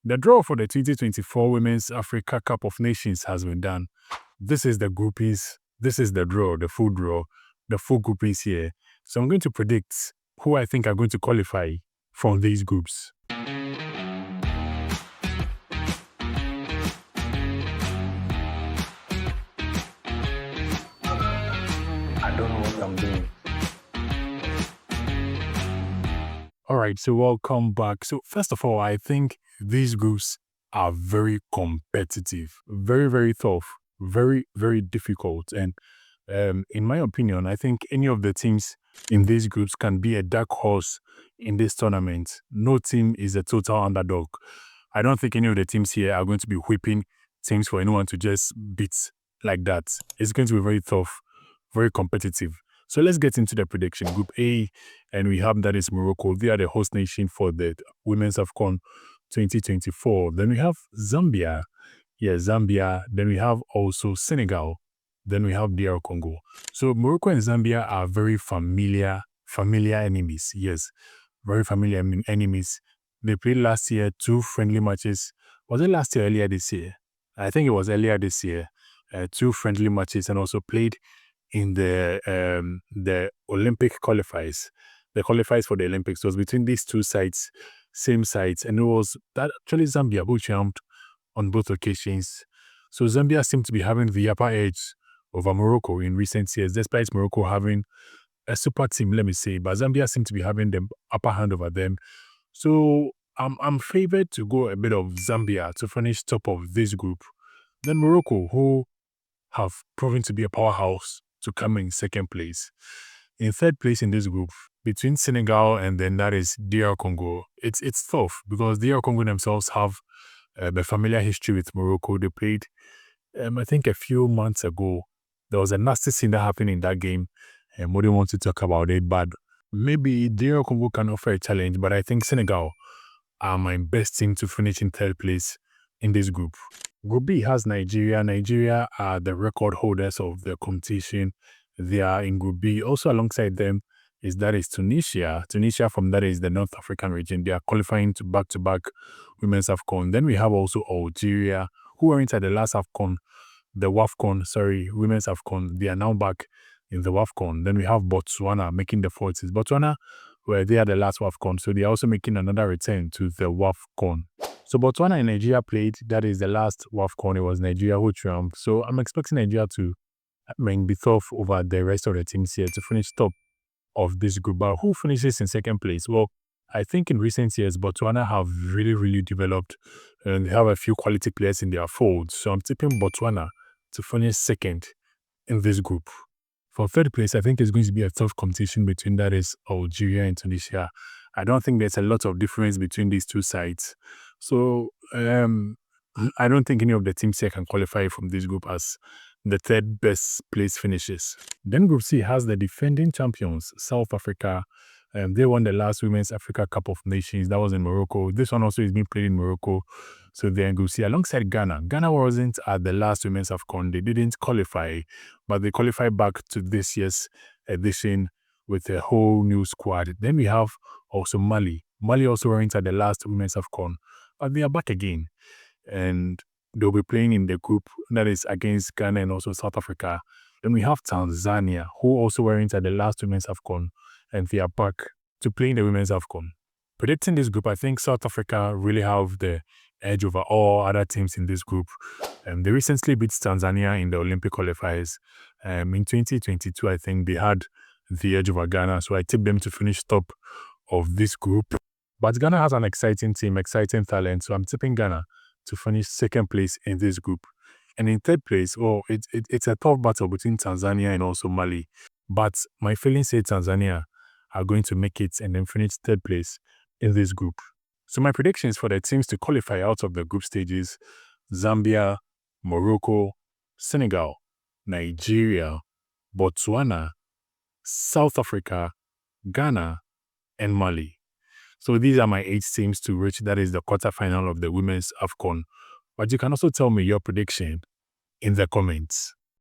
The draw for the 2024 Women's Africa Cup of Nations has been done. This is the groupies. This is the draw, the full draw, the full groupies here. So I'm going to predict who I think are going to qualify from these groups. I don't know what I'm doing. All right, so welcome back. So first of all, I think these groups are very competitive, very, very tough, very, very difficult. And in my opinion, I think any of the teams in these groups can be a dark horse in this tournament. No team is a total underdog. I don't think any of the teams here are going to be whipping teams for anyone to just beat like that. It's going to be very tough, very competitive. So let's get into the prediction. Group A, and we have that is Morocco. They are the host nation for the Women's AFCON 2024. Then we have Zambia. Yeah, Zambia. Then we have also Senegal. Then we have DR Congo. So Morocco and Zambia are very familiar enemies. Yes, very familiar enemies. They played last year 2 friendly matches. Was it last year or earlier this year? I think it was earlier this year. 2 friendly matches, and also played in the Olympic qualifiers. The qualifiers for the Olympics was between these two sides, same sides, and it was that actually Zambia who jumped on both occasions. So Zambia seemed to be having the upper edge over Morocco in recent years, despite Morocco having a super team, let me say, but Zambia seemed to be having the upper hand over them. So I'm favored to go a bit of Zambia to finish top of this group. Then Morocco, who have proven to be a powerhouse, to come in second place. In third place in this group, between Senegal and then that is DR Congo, it's tough because DR Congo themselves have a familiar history with Morocco. They played, I think a few months ago, there was a nasty scene that happened in that game, and we don't want to talk about it, but maybe DR Congo can offer a challenge, but I think Senegal are my best team to finish in third place in this group. Group B has Nigeria. Nigeria are the record holders of the competition. They are in Group B. Also alongside them is Tunisia. Tunisia from that is the North African region. They are qualifying to back-to-back Women's AFCON. Then we have also Algeria, who were inside the last AFCON, the WAFCON, Women's AFCON. They are now back in the WAFCON. Then we have Botswana making the 40s. Botswana, where they are the last WAFCON, so they are also making another return to the WAFCON. So Botswana and Nigeria played. That is the last WAFCON. It was Nigeria who triumphed. So I'm expecting Nigeria to be tough over the rest of the teams here to finish top of this group. But who finishes in second place? Well, I think in recent years, Botswana have really, really developed and they have a few quality players in their fold. So I'm tipping Botswana to finish second in this group. For third place, I think it's going to be a tough competition between that is Algeria and Tunisia. I don't think there's a lot of difference between these two sides. So I don't think any of the teams here can qualify from this group as the third best place finishes. Then Group C has the defending champions, South Africa. They won the last Women's Africa Cup of Nations. That was in Morocco. This one also is being played in Morocco. So they're in Group C alongside Ghana. Ghana wasn't at the last Women's AFCON. They didn't qualify, but they qualified back to this year's edition with a whole new squad. Then we have also Mali. Mali also weren't at the last Women's AFCON, but they are back again. And they'll be playing in the group that is against Ghana and also South Africa. Then we have Tanzania, who also weren't at the last Women's AFCON, and they are back to play in the Women's AFCON. Predicting this group, I think South Africa really have the edge over all other teams in this group. They recently beat Tanzania in the Olympic qualifiers. In 2022, I think they had the edge over Ghana, so I tip them to finish top of this group. But Ghana has an exciting team, exciting talent, so I'm tipping Ghana to finish second place in this group. And in third place, it's a tough battle between Tanzania and also Mali. But my feelings say Tanzania are going to make it and then finish third place in this group. So my predictions for the teams to qualify out of the group stages: Zambia, Morocco, Senegal, Nigeria, Botswana, South Africa, Ghana, and Mali. So these are my 8 teams to reach that is the quarterfinal of the Women's AFCON. But you can also tell me your prediction in the comments.